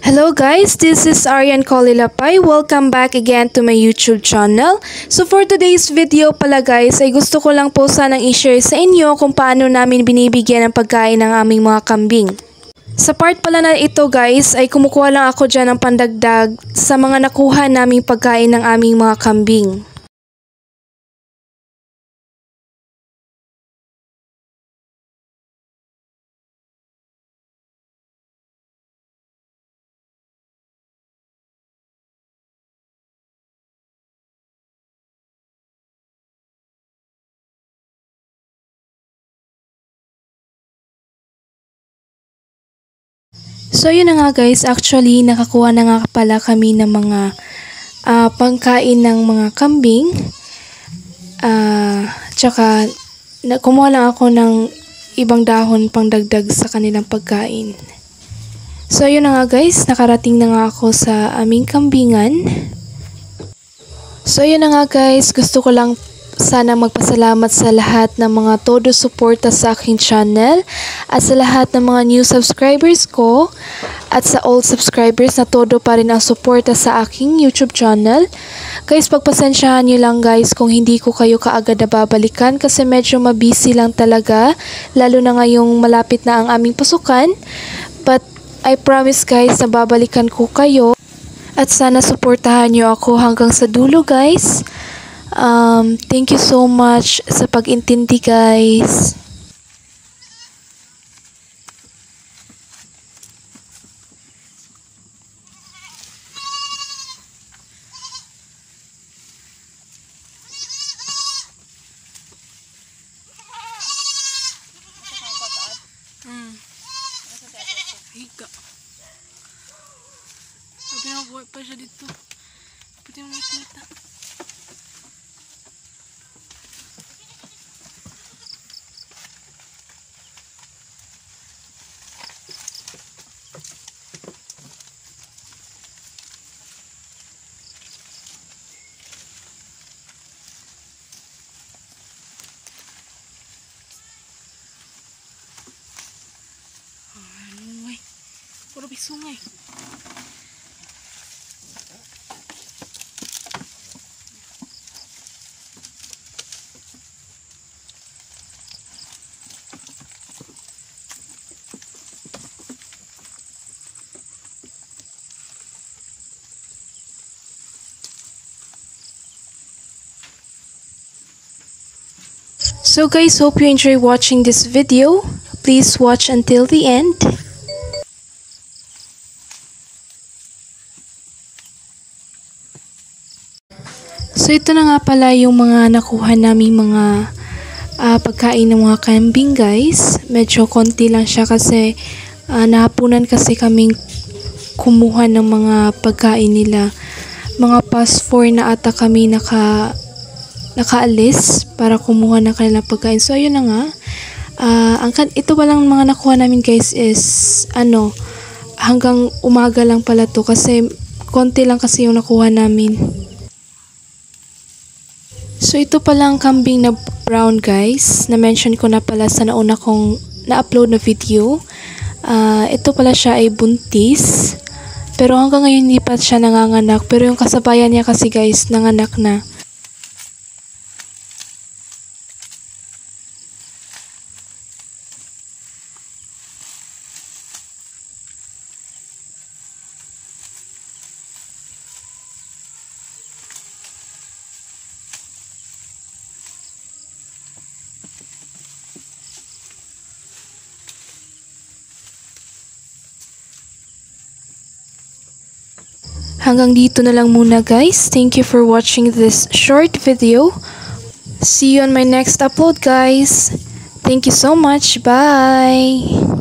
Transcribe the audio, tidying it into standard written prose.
Hello guys, this is Arian Kolilapay. Welcome back again to my YouTube channel. So for today's video pala guys, ay gusto ko lang po sanang i-share sa inyo kung paano namin binibigyan ng pagkain ng aming mga kambing. Sa part pala na ito guys, ay kumukuha lang ako dyan ng pandagdag sa mga nakuha naming pagkain ng aming mga kambing. So yun na nga guys, actually nakakuha na nga pala kami ng mga pangkain ng mga kambing. Tsaka kumuha lang ako ng ibang dahon pang dagdag sa kanilang pagkain. So yun na nga guys, nakarating na nga ako sa aming kambingan. So yun na nga guys, gusto ko lang sana magpasalamat sa lahat ng mga todo suporta sa aking channel at sa lahat ng mga new subscribers ko at sa old subscribers na todo pa rin ang suporta sa aking YouTube channel. Guys, pagpasensyahan nyo lang guys kung hindi ko kayo kaagad nababalikan kasi medyo mabisi lang talaga, lalo na ngayong malapit na ang aming pasukan. But I promise guys na babalikan ko kayo at sana suportahan nyo ako hanggang sa dulo guys. Thank you so much sa pag-intindi guys. Higa. Sabi na buhay pa siya dito. Pwede mo makita. Puro bisungay. So guys, hope you enjoy watching this video. Please watch until the end. So ito na nga pala yung mga nakuha naming mga pagkain ng mga kambing guys. Medyo konti lang siya kasi nahapunan kasi kaming kumuha ng mga pagkain nila. Mga past 4 na ata kami nakaalis para kumuha ng kanilang pagkain. So ayun na nga. Ito palang mga nakuha namin guys is hanggang umaga lang pala to kasi konti lang kasi yung nakuha namin. So ito palang kambing na brown guys, na-mention ko na pala sa nauna kong na-upload na video. Ito pala siya ay buntis, pero hanggang ngayon hindi pa siya nanganganak, pero yung kasabayan niya kasi guys, nanganak na. Hanggang dito na lang muna guys. Thank you for watching this short video. See you on my next upload guys. Thank you so much. Bye!